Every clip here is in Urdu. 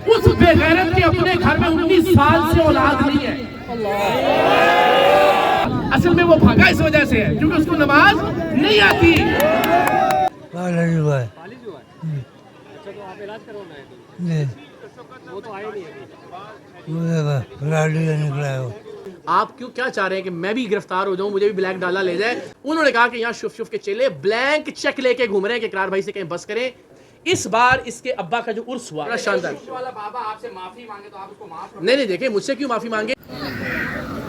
اس بے غیرت کے اپنے گھر میں 19 سال سے اولاد نہیں ہے. اصل میں وہ بھاگا اس وجہ سے ہے کیونکہ اس کو نماز نہیں آتی. فالج ہوا ہے. اچھا تو آپ علاج کروانا ہے جی وہ تو آئے نہیں ابھی. لاڈیا نکلا ہے وہ. آپ کیوں کیا چاہ رہے ہیں کہ میں بھی گرفتار ہو جاؤں, مجھے بھی بلیک ڈالا لے جائے؟ انہوں نے کہا کہ یہاں شف شف کے چیلے بلینک چیک لے کے گھوم رہے ہیں کہ اقرار بھائی سے کہیں بس کریں. اس بار اس کے ابا کا جو عرس ہوا بڑا شاندار. بابا آپ سے معافی مانگے تو آپ اس کو معاف کر. نہیں دیکھیں مجھ سے کیوں معافی مانگے.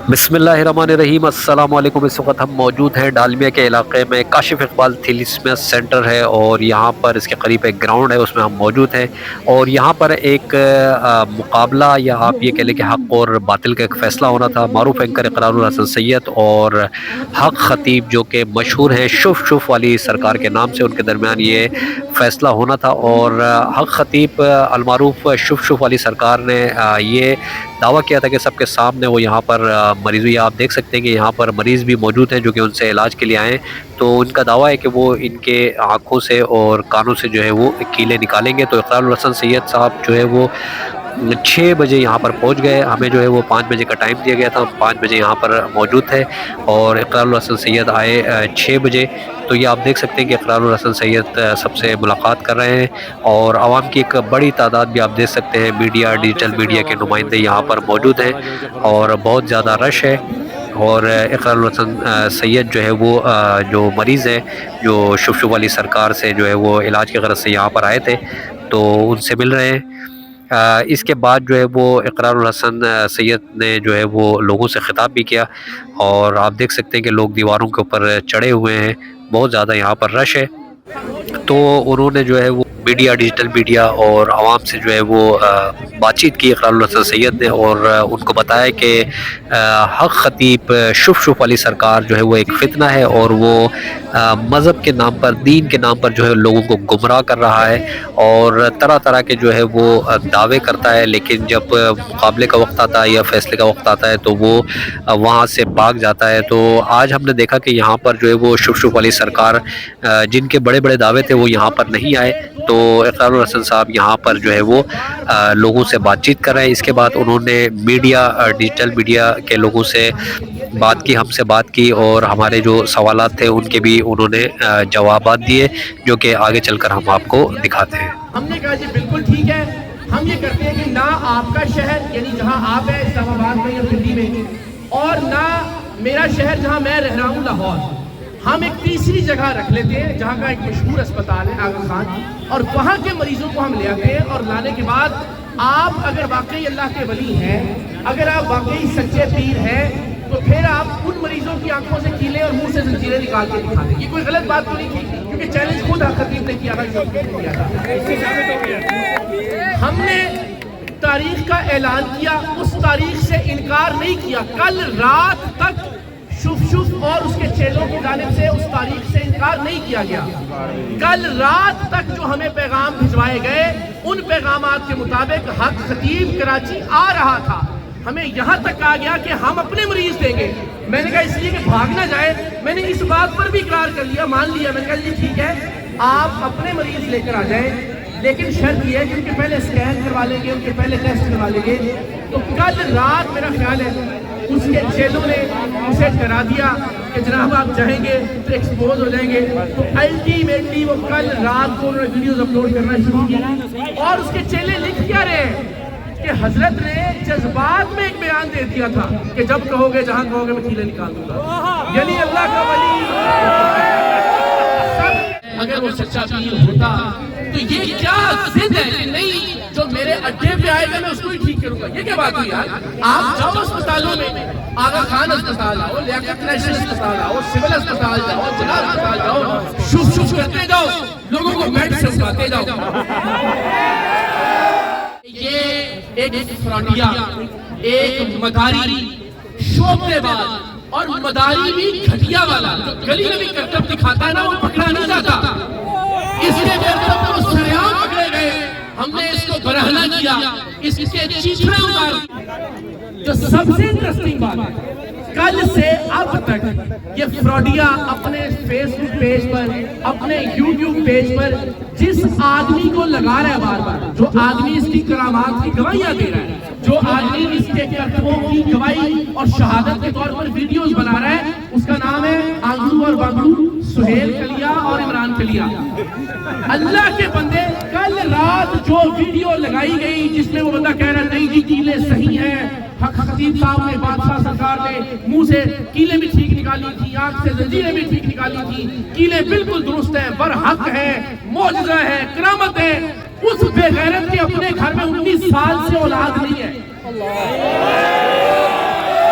بسم اللہ الرحمن الرحیم. السلام علیکم. اس وقت ہم موجود ہیں ڈالمیا کے علاقے میں. کاشف اقبال تھیلیسیمیا سینٹر ہے اور یہاں پر اس کے قریب ایک گراؤنڈ ہے, اس میں ہم موجود ہیں. اور یہاں پر ایک مقابلہ یا آپ یہ کہہ لیں کہ حق اور باطل کا ایک فیصلہ ہونا تھا. معروف اینکر اقرار الحسن سید اور حق خطیب جو کہ مشہور ہیں شف شف والی سرکار کے نام سے, ان کے درمیان یہ فیصلہ ہونا تھا. اور حق خطیب المعروف شف شف والی سرکار نے یہ دعویٰ کیا تھا کہ سب کے سامنے وہ یہاں پر مریض ہوئی. آپ دیکھ سکتے ہیں کہ یہاں پر مریض بھی موجود ہیں جو کہ ان سے علاج کے لیے آئے ہیں. تو ان کا دعویٰ ہے کہ وہ ان کے آنکھوں سے اور کانوں سے جو ہے وہ کیلیں نکالیں گے. تو اقرار الحسن سید صاحب جو ہے وہ 6 بجے یہاں پر پہنچ گئے. ہمیں جو ہے وہ 5 بجے کا ٹائم دیا گیا تھا, ہم 5 بجے یہاں پر موجود تھے اور اقرار الحسن سید آئے 6 بجے. تو یہ آپ دیکھ سکتے ہیں کہ اقرار الحسن سید سب سے ملاقات کر رہے ہیں اور عوام کی ایک بڑی تعداد بھی آپ دیکھ سکتے ہیں, میڈیا ڈیجیٹل میڈیا کے نمائندے یہاں پر موجود ہیں اور بہت زیادہ رش ہے. اور اقرار الحسن سید جو ہے وہ جو مریض ہے جو شف شف والی سرکار سے جو ہے وہ علاج کی غرض سے یہاں پر آئے تھے تو ان سے مل رہے ہیں. اس کے بعد جو ہے وہ اقرار الحسن سید نے جو ہے وہ لوگوں سے خطاب بھی کیا اور آپ دیکھ سکتے ہیں کہ لوگ دیواروں کے اوپر چڑھے ہوئے ہیں, بہت زیادہ یہاں پر رش ہے. تو انہوں نے جو ہے وہ میڈیا ڈیجیٹل میڈیا اور عوام سے جو ہے وہ بات چیت کی اقرار الحسن سید نے اور ان کو بتایا کہ حق خطیب شف شف والی سرکار جو ہے وہ ایک فتنہ ہے اور وہ مذہب کے نام پر, دین کے نام پر جو ہے لوگوں کو گمراہ کر رہا ہے اور طرح طرح کے جو ہے وہ دعوے کرتا ہے, لیکن جب مقابلے کا وقت آتا ہے یا فیصلے کا وقت آتا ہے تو وہ وہاں سے بھاگ جاتا ہے. تو آج ہم نے دیکھا کہ یہاں پر جو ہے وہ شف شف والی سرکار جن کے بڑے بڑے دعوے تھے وہ یہاں پر نہیں آئے. تو اقرار الحسن صاحب یہاں پر جو ہے وہ لوگوں سے بات چیت کر رہے ہیں. اس کے بعد انہوں نے میڈیا ڈیجیٹل میڈیا کے لوگوں سے بات کی, ہم سے بات کی اور ہمارے جو سوالات تھے ان کے بھی انہوں نے جوابات دیے جو کہ آگے چل کر ہم آپ کو دکھاتے ہیں. ہم نے کہا جی بالکل ٹھیک ہے, ہم یہ کرتے ہیں کہ نہ آپ کا شہر یعنی جہاں آپ ہیں اسلام آباد میں یا دلی میں اور نہ میرا شہر جہاں میں رہ رہا ہوں لاہور, ہم ایک تیسری جگہ رکھ لیتے ہیں جہاں کا ایک مشہور اسپتال ہے آغا خان, اور وہاں کے مریضوں کو ہم لے آتے ہیں. اور لانے کے بعد آپ اگر واقعی اللہ کے ولی ہیں, اگر آپ واقعی سچے پیر ہیں, تو پھر آپ ان مریضوں کی آنکھوں سے کیلیں اور منہ سے زنجیریں نکال کے دکھا دیں. یہ کوئی غلط بات تو نہیں تھی کیونکہ چیلنج خود حق خطیب نے کیا تھا. ہم نے تاریخ کا اعلان کیا, اس تاریخ سے انکار نہیں کیا. کل رات تک شف شف اور اس کے چیلوں کی جانب سے اس تاریخ سے انکار نہیں کیا گیا. کل رات تک جو ہمیں پیغام بھجوائے گئے ان پیغامات کے مطابق حق خطیب کراچی آ رہا تھا. ہمیں یہاں تک کہا گیا کہ ہم اپنے مریض دیں گے. میں نے کہا اس لیے کہ بھاگ نہ جائے, میں نے اس بات پر بھی اقرار کر لیا, مان لیا. میں نے کہا جی ٹھیک ہے آپ اپنے مریض لے کر آ جائیں, لیکن شرط یہ ہے کہ ان کے پہلے اسکین کروا لیں گے, ان کے پہلے ٹیسٹ کروا لیں گے. تو کل رات میرا خیال ہے اس کے چیلوں نے اسے کرا دیا کہ جناب آپ جائیں گے تو ایکسپوز ہو جائیں گے. تو الٹیمیٹلی وہ کل رات کو انہوں نے ویڈیوز اپلوڈ کرنا شروع کیا اور اس کے چیلے لکھ کیا رہے ہیں کہ حضرت نے جذبات میں ایک بیان دے دیا تھا کہ جب کہو گے جہاں کہو گے میں کیلیں نکال دوں گا. یعنی اللہ کا ولی اگر وہ سچا پیر ہوتا تو یہ کیا ضد ہے کہ نہیں جو میرے اڈے پہ آئے گا میں اس کو ہی ٹھیک کروں گا. یہ کیا بات ہوئی یار. آپ جاؤ اسپتالوں میں, آغا خان اسپتال آؤ, لیاقت نیشنل اسپتال آؤ, سول اسپتال جاؤ, جناب اسپتال جاؤ, شف شف کرتے جاؤ, لوگوں کو بیڈ سے اٹھاتے جاؤ. یہ ایک فراڈیا, ایک مداری شعبے باز اور مداری بھی گھٹیا والا جو گلی میں بھی کرتب دکھاتا ہے نا وہ پکڑا نہیں جاتا. اس کے کرتب کو سریعام پکڑے گئے, ہم نے اس کو برہنہ کیا, اس کے چیچڑے اتار. جو سب سے انٹرسٹنگ بات ہے کل سے اب تک یہ فراڈیا اپنے فیس بک پیج پر، اپنے یوٹیوب پیج پر جس آدمی کو لگا رہا ہے بار بار، جو آدمی اس کی کرامات کی گواہیاں دے رہا ہے، جو آدمی اس کے کرتبوں کی گواہی اور شہادت کے طور پر ویڈیوز بنا رہا ہے، اس کا نام ہے آنگرو اور بانگرو، سہیل کلیا اور عمران کلیا۔ اللہ کے بندے، کل رات جو ویڈیو لگائی گئی جس میں وہ بندہ کہہ رہا ہے نہیں جی کیلے صحیح ہیں، خطیب صاحب نے، بادشاہ سرکار نے منہ سے کیلے بھی ٹھیک نکالی تھی، آنکھ سے زنجیریں بھی ٹھیک نکالی تھی، کیلے بالکل درست ہیں، برحق ہے، معجزہ ہے، کرامت ہے، اس بے غیرت کے اپنے گھر میں 19 سال سے اولاد نہیں ہے۔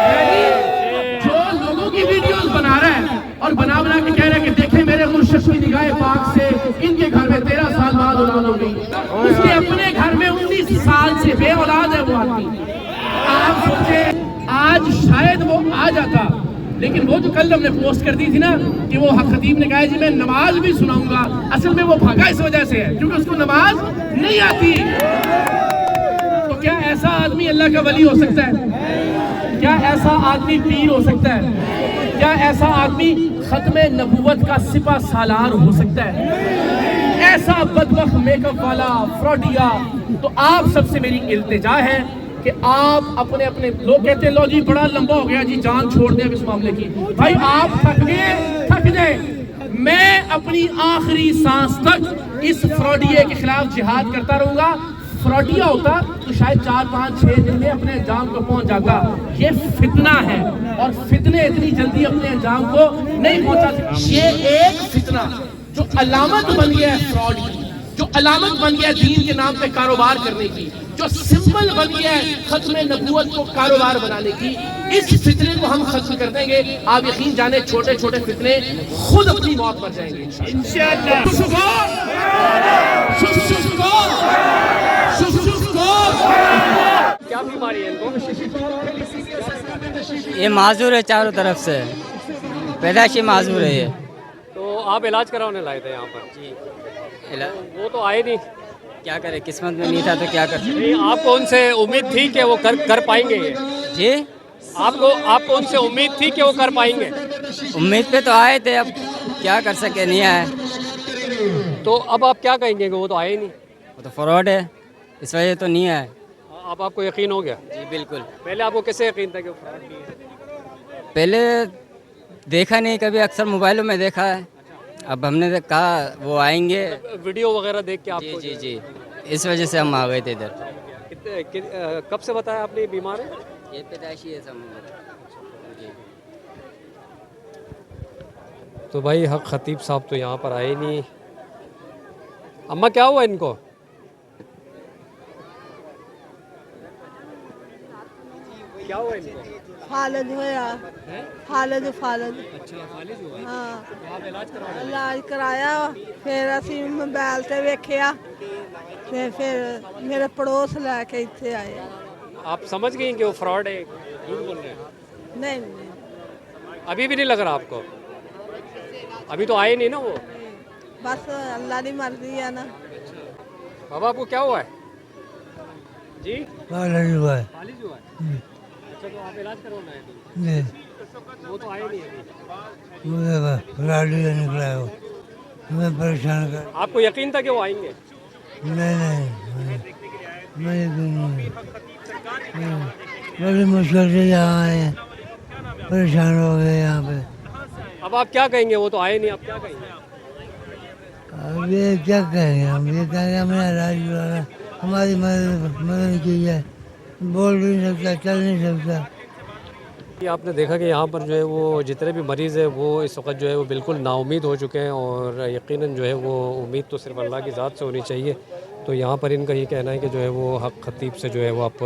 یعنی جو لوگوں کی ویڈیوز بنا رہا ہے اور بنا کے کہہ رہا ہے کہ دیکھیں میرے مرشد کی نگاہ پاک سے ان کے گھر میں 13 سال بعد اولاد ہو گئی، اس کے اپنے گھر میں 19 سال سے بے اولاد ہے وہ آدمی۔ آپ سوچیں آج شاید وہ آ جاتا، لیکن وہ جو کل ہم نے پوسٹ کر دی تھی نا کہ وہ خطیب نے کہا جی میں نماز بھی سناؤں گا، اصل میں وہ بھاگا اس وجہ سے ہے کیونکہ اس کو نماز نہیں آتی۔ تو کیا ایسا آدمی اللہ کا ولی ہو سکتا ہے؟ کیا ایسا آدمی پیر ہو سکتا ہے؟ کیا ایسا آدمی ختم نبوت کا سپہ سالار ہو سکتا ہے؟ ایسا بدبخت میک اپ والا فراڈیا۔ تو آپ سب سے میری التجا ہے کہ آپ اپنے لوگ کہتے ہیں لو جی بڑا لمبا ہو گیا جی جان چھوڑ دیں اب اس معاملے کی، بھائی آپ تھک جائیں، میں اپنی آخری سانس تک اس فراڈیے کے خلاف جہاد کرتا رہوں گا۔ فراڈیا ہوتا تو شاید 4 5 6 دن میں اپنے انجام کو پہنچ جاتا، یہ فتنہ ہے اور فتنے اتنی جلدی اپنے انجام کو نہیں پہنچا۔ یہ ایک فتنہ جو علامت بن گیا ہے فراڈ کی، جو علامت بن گیا ہے دین کے نام پہ کاروبار کرنے کی، جو سمبل بن گیا ہے ختم نبوت کو کاروبار بنانے کی، اس فتنے کو ہم ختم کر دیں گے۔ آپ یقین جانے چھوٹے چھوٹے فتنے خود اپنی موت پر جائیں گے انشاءاللہ۔ کیا بیماری ہے ان کو؟ یہ معذور ہے چاروں طرف سے، پیدائشی معذور ہے یہ۔ تو آپ علاج کرانے لائے تھے یہاں پر؟ جی وہ تو آئے نہیں، کیا کرے، قسمت میں نہیں تھا تو کیا کر سکتے۔ نہیں آپ کو ان سے امید تھی کہ وہ کر پائیں گے یہ؟ جی آپ کو ان سے امید تھی کہ وہ کر پائیں گے؟ امید پہ تو آئے تھے، اب کیا کر سکے، نہیں آئے۔ تو اب آپ کیا کہیں گے کہ وہ تو آئے نہیں؟ وہ تو فراڈ ہے، اس وجہ تو نہیں آئے۔ اب آپ کو یقین ہو گیا؟ جی بالکل۔ پہلے آپ کو کیسے یقین تھا کہ وہ فراڈ نہیں ہے؟ پہلے دیکھا نہیں، کبھی اکثر موبائلوں میں دیکھا ہے، اب ہم نے کہا وہ آئیں گے۔ ویڈیو وغیرہ دیکھ کے آپ جی کو؟ جی جی، اس وجہ سے ہم آ گئے تھے ادھر۔ کب سے بتایا آپ نے یہ بیمار ہے؟ یہ پیدائشی ہے سب۔ جی تو بھائی حق خطیب صاحب تو یہاں پر آئے نہیں۔ اماں کیا ہوا ان کو؟ کیا ہوا ان کو؟ فالج ہویا، فالج۔ اچھا فالج ہوا ہے؟ ہاں تو آپ علاج کروا رہے علاج کرایا، پھر اسی موبائل تے ویکھیا، پھر میرے پڑوس لے کے اتنے آئے۔ آپ سمجھ گئی کہ وہ فراڈ ہے، جھوٹ بول رہے ہیں؟ نہیں ابھی بھی نہیں لگ رہا آپ کو؟ ابھی تو آئے نہیں نا وہ؟ بس اللہ کی مرضی ہے نا۔ بابا آپ کو کیا ہوا ہے؟ جی فالج ہوا ہے۔ فالج ہوا ہے؟ اچھا تو آپ علاج کروانا ہے تو؟ جی وہ تو آئے نہیں ابھی؟ مجھے فراڈیا نکلا ہے، وہ ہمیں پریشان کر۔ آپ کو یقین تھا کہ وہ آئیں گے؟ نہیں مجھے نہیں، بڑی مشکل سے یہاں آئے ہیں، پریشان ہو گئے یہاں پہ۔ اب آپ کیا کہیں گے؟ وہ تو آئے نہیں، آپ کیا کہیں گے؟ اب یہ کیا کہیں گے، ہم یہ کہیں گے ہمیں علاج کرانا، ہماری مدد کی جائے۔ بول بھی نہیں سکتا، چل نہیں سکتا۔ یہ آپ نے دیکھا کہ یہاں پر جو ہے وہ جتنے بھی مریض ہیں وہ اس وقت جو ہے وہ بالکل نا امید ہو چکے ہیں، اور یقیناً جو ہے وہ امید تو صرف اللہ کی ذات سے ہونی چاہیے۔ تو یہاں پر ان کا یہ کہنا ہے کہ جو ہے وہ حق خطیب سے جو ہے وہ اب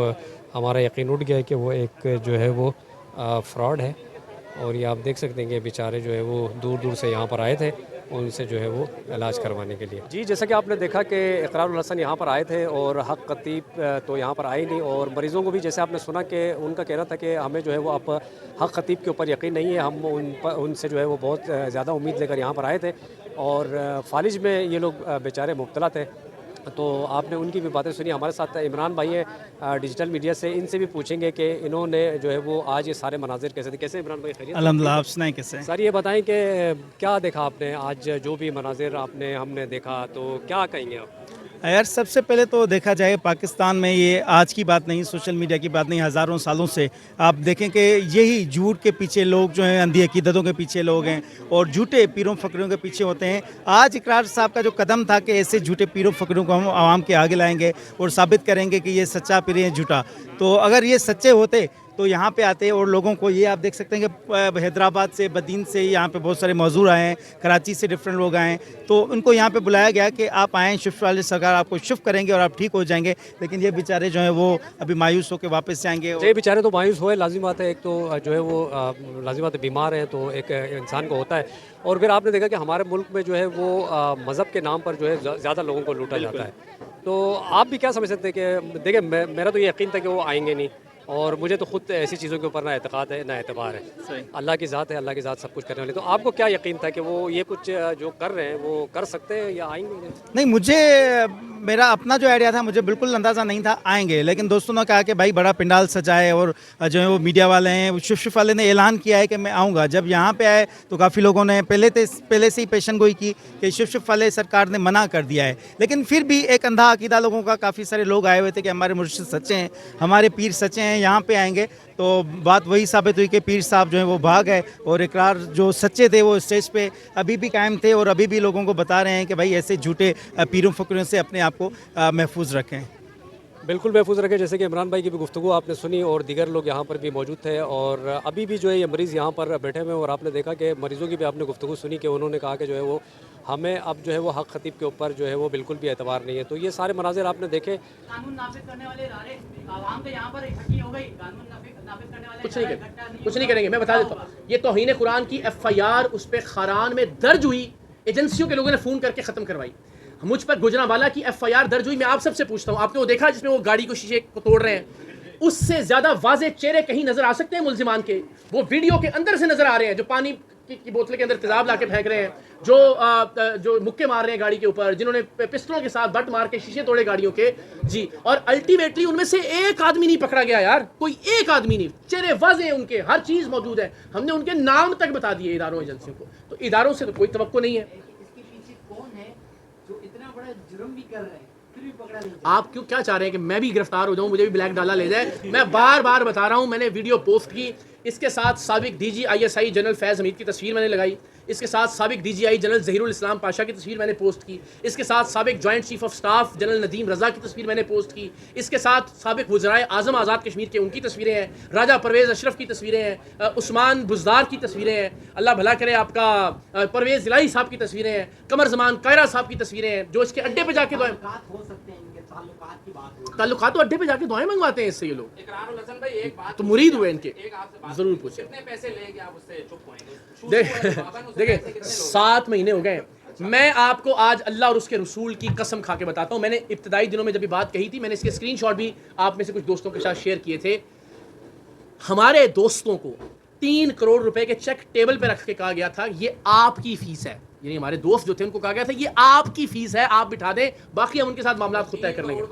ہمارا یقین اٹھ گیا ہے کہ وہ ایک جو ہے وہ فراڈ ہے، اور یہ آپ دیکھ سکتے ہیں کہ بیچارے جو ہے وہ دور دور سے یہاں پر آئے تھے ان سے جو ہے وہ علاج کروانے کے لیے۔ جی جیسا کہ آپ نے دیکھا کہ اقرار الحسن یہاں پر آئے تھے اور حق خطیب تو یہاں پر آئے نہیں، اور مریضوں کو بھی جیسے آپ نے سنا کہ ان کا کہنا تھا کہ ہمیں جو ہے وہ اب حق خطیب کے اوپر یقین نہیں ہے، ہم ان سے جو ہے وہ بہت زیادہ امید لے کر یہاں پر آئے تھے، اور فالج میں یہ لوگ بیچارے مبتلا تھے، تو آپ نے ان کی بھی باتیں سنی. ہمارے ساتھ عمران بھائی ہیں ڈیجیٹل میڈیا سے, ان سے بھی پوچھیں گے کہ انہوں نے جو ہے وہ آج یہ سارے مناظر کیسے تھے. کیسے عمران بھائی, خیریت؟ الحمدللہ. آپ سنائیں کیسے؟ سر یہ بتائیں کہ کیا دیکھا آپ نے آج, جو بھی مناظر ہم نے دیکھا, تو کیا کہیں گے آپ؟ یار سب سے پہلے تو دیکھا جائے پاکستان میں یہ آج کی بات نہیں, سوشل میڈیا کی بات نہیں, ہزاروں سالوں سے آپ دیکھیں کہ یہی جھوٹ کے پیچھے لوگ جو ہیں, اندھی عقیدتوں کے پیچھے لوگ ہیں اور جھوٹے پیروں فقیروں کے پیچھے ہوتے ہیں. آج اقرار صاحب کا جو قدم تھا کہ ایسے جھوٹے پیروں فقیروں کو ہم عوام کے آگے لائیں گے اور ثابت کریں گے کہ یہ سچا پیر ہے جھوٹا, تو اگر یہ سچے ہوتے تو یہاں پہ آتے اور لوگوں کو, یہ آپ دیکھ سکتے ہیں کہ حیدرآباد سے, بدین سے یہاں پہ بہت سارے موضوع آئے ہیں, کراچی سے ڈفرینٹ لوگ آئے ہیں, تو ان کو یہاں پہ بلایا گیا کہ آپ آئیں, شفٹ والے سرکار آپ کو شفٹ کریں گے اور آپ ٹھیک ہو جائیں گے. لیکن یہ بیچارے جو ہیں وہ ابھی مایوس ہو کے واپس جائیں گے. یہ بیچارے تو مایوس ہوئے, لازمی بات ہے. ایک تو جو ہے وہ لازمی بات ہے, بیمار ہیں تو ایک انسان کو ہوتا ہے. اور پھر آپ نے دیکھا کہ ہمارے ملک میں جو ہے وہ مذہب کے نام پر جو ہے زیادہ لوگوں کو لوٹا جاتا ہے. تو آپ بھی کیا سمجھ سکتے ہیں کہ دیکھیں, میرا تو یہ یقین تھا کہ وہ آئیں گے نہیں, اور مجھے تو خود ایسی چیزوں کے اوپر نہ اعتقاد ہے نہ اعتبار ہے. اللہ کی ذات ہے, اللہ کی ذات سب کچھ کرنے والی. تو آپ کو کیا یقین تھا کہ وہ یہ کچھ جو کر رہے ہیں وہ کر سکتے ہیں یا آئیں گے؟ نہیں, مجھے میرا اپنا جو آئیڈیا تھا مجھے بالکل اندازہ نہیں تھا آئیں گے, لیکن دوستوں نے کہا کہ بھائی بڑا پنڈال سجائے اور جو ہے وہ میڈیا والے ہیں, شف والے نے اعلان کیا ہے کہ میں آؤں گا. جب یہاں پہ آئے تو کافی لوگوں نے پہلے سے ہی پیشن گوئی کی کہ شف والے سرکار نے منع کر دیا ہے, لیکن پھر بھی ایک اندھا عقیدہ لوگوں کا, کافی سارے لوگ آئے ہوئے تھے کہ ہمارے مرشد سچے ہیں, ہمارے پیر سچے ہیں, یہاں پہ آئیں گے. تو بات وہی ثابت ہوئی کہ پیر صاحب جو ہیں وہ بھاگ گئے اور اقرار جو سچے تھے وہ اسٹیج پہ ابھی بھی قائم تھے اور ابھی بھی لوگوں کو بتا رہے ہیں کہ بھائی ایسے جھوٹے پیروں فقیروں سے اپنے آپ کو محفوظ رکھیں. بالکل محفوظ رکھے. جیسے کہ عمران بھائی کی بھی گفتگو آپ نے سنی اور دیگر لوگ یہاں پر بھی موجود تھے, اور ابھی بھی جو ہے یہ مریض یہاں پر بیٹھے ہوئے ہیں, اور آپ نے دیکھا کہ مریضوں کی بھی آپ نے گفتگو سنی کہ انہوں نے کہا کہ جو ہے وہ ہمیں اب جو ہے وہ حق خطیب کے اوپر جو ہے وہ بالکل بھی اعتبار نہیں ہے. تو یہ سارے مناظر آپ نے دیکھے. قانون نافذ کرنے والے ادارے عوام تو یہاں پر اکٹھی ہو گئی, قانون نافذ کرنے والے کچھ نہیں کریں گے. میں بتا دیتا ہوں, یہ توہین قرآن کی FIR اس پہ خاران میں درج ہوئی, ایجنسیوں کے لوگوں نے فون کر کے ختم کروائی. مجھ پر گجرانوالہ کی FIR درج ہوئی. میں آپ سب سے پوچھتا ہوں, آپ نے وہ دیکھا جس میں وہ گاڑی کو شیشے کو توڑ رہے ہیں, اس سے زیادہ واضح چہرے کہیں نظر آ سکتے ہیں ملزمان کے؟ وہ ویڈیو کے اندر سے نظر آ رہے ہیں, جو پانی کی بوتل کے اندر تیزاب لا کے پھینک رہے ہیں, جو مکے مار رہے ہیں گاڑی کے اوپر, جنہوں نے پستولوں کے ساتھ بٹ مار کے شیشے توڑے گاڑیوں کے. جی, اور الٹیمیٹلی ان میں سے ایک آدمی نہیں پکڑا گیا یار, کوئی ایک آدمی نہیں. چہرے واضح ہیں ان کے, ہر چیز موجود ہے, ہم نے ان کے نام تک بتا دیے اداروں ایجنسیوں کو. تو اداروں سے تو کوئی توقع نہیں ہے. اس کے پیچھے کون ہے جو اتنا بڑا جرم بھی کر رہے ہیں پھر بھی پکڑا نہیں؟ آپ کیوں کیا چاہ رہے ہیں کہ میں بھی گرفتار ہو جاؤں, مجھے بھی بلیک ڈالا لے جائے؟ میں بار بار بتا رہا ہوں, میں نے ویڈیو پوسٹ کی, اس کے ساتھ سابق DG ISI جنرل فیض حمید کی تصویر میں نے لگائی, اس کے ساتھ سابق DGI جنرل ظہیر الاسلام پاشا کی تصویر میں نے پوسٹ کی, اس کے ساتھ سابق joint chief of staff general Nadeem Raza کی تصویر میں نے پوسٹ کی, اس کے ساتھ سابق وزرائے اعظم آزاد کشمیر کے ان کی تصویریں ہیں, راجہ پرویز اشرف کی تصویریں ہیں, عثمان بزدار کی تصویریں ہیں, اللہ بھلا کرے آپ کا پرویز الہی صاحب کی تصویریں ہیں, قمر زمان قائرہ صاحب کی تصویریں ہیں, جو اس کے اڈے پہ جا کے دعائیں ہو سکتے ہیں, ان کے تعلقات کی بات ہو. تعلقات تو اڈے پہ جا کے دعائیں منگواتے ہیں اس سے یہ لوگ. اقرار الحسن بھائی ایک بات تو مرید ہوئے ان کے, ایک آپ سے بات ضرور پوچھیں. کتنے پیسے لے کے آپ اس سے چپ ہوئیں گے؟ دیکھیں 7 مہینے ہو گئے. میں آپ کو آج اللہ اور اس کے رسول کی قسم کھا کے بتاتا ہوں, میں نے ابتدائی دنوں میں جب یہ بات کہی تھی, میں نے اس کے اسکرین شاٹ بھی آپ میں سے کچھ دوستوں کے ساتھ شیئر کیے تھے. ہمارے دوستوں کو 3 کروڑ روپے کے چیک ٹیبل پہ رکھ کے کہا گیا تھا یہ آپ کی فیس ہے, یعنی ہمارے دوست جو تھے ان کو کہا گیا تھا یہ آپ کی فیس ہے, آپ بٹھا دیں, باقی ہم ان کے ساتھ معاملات خود طے کر لیں گے.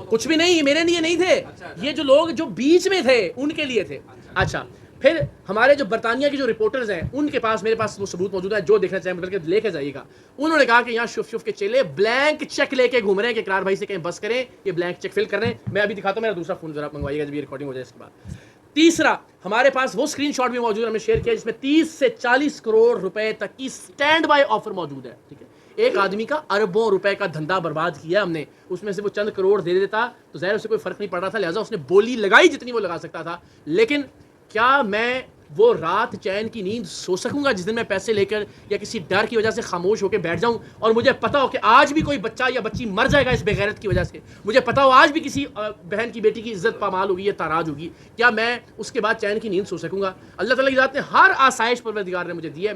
کچھ بھی نہیں, میرے لیے نہیں تھے یہ, جو لوگ جو بیچ میں تھے ان کے لیے تھے. اچھا, پھر ہمارے جو برطانیہ کے جو رپورٹرز ہیں ان کے پاس, میرے پاس وہ ثبوت موجود ہے, جو دیکھنا چاہیں مطلب لے کے جائیے گا. انہوں نے کہا کہ یہاں شف کے چیلے بلینک چیک لے کے گھوم رہے ہیں کہ اقرار بھائی سے کہیں بس کریں, یہ بلینک چیک فل کر رہے ہیں. میں ابھی دکھاتا ہوں, میرا دوسرا فون ذرا منگوائیے گا جب یہ ریکارڈنگ ہو جائے اس کے بعد. تیسرا, ہمارے پاس وہ اسکرین شاٹ بھی موجود ہے, ہم نے شیئر کیا, جس میں 30 سے 40 کروڑ روپے تک کی اسٹینڈ بائی آفر موجود ہے. ٹھیک ہے, ایک آدمی کا اربوں روپے کا دھندا برباد کیا ہم نے, اس میں سے وہ چند کروڑ دے دیتا تو ظاہر اسے کوئی فرق نہیں پڑ رہا تھا, لہٰذا اس نے بولی لگائی جتنی وہ لگا سکتا تھا. لیکن کیا میں وہ رات چین کی نیند سو سکوں گا جس دن میں پیسے لے کر یا کسی ڈر کی وجہ سے خاموش ہو کے بیٹھ جاؤں, اور مجھے پتا ہو کہ آج بھی کوئی بچہ یا بچی مر جائے گا اس بے غیرت کی وجہ سے, مجھے پتا ہو آج بھی کسی بہن کی بیٹی کی عزت پامال ہوگی یا تاراج ہوگی, کیا میں اس کے بعد چین کی نیند سو سکوں گا؟ اللہ تعالیٰ کی ذات نے ہر آسائش پروردگار نے مجھے دی ہے.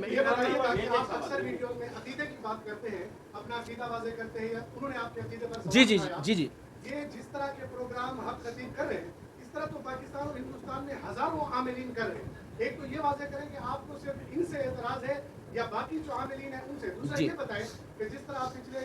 جی جی جی جی, یہ جس طرح کے پروگرام حق خطیب کر رہے ہیں اس طرح تو پاکستان اور ہندوستان میں ہزاروں عاملین کر رہے ہیں. ایک تو یہ واضح کریں کہ آپ کو صرف ان سے اعتراض ہے یا باقی جو عاملین ہیں ان سے. دوسرا یہ بتائیں کہ جس طرح آپ پچھلے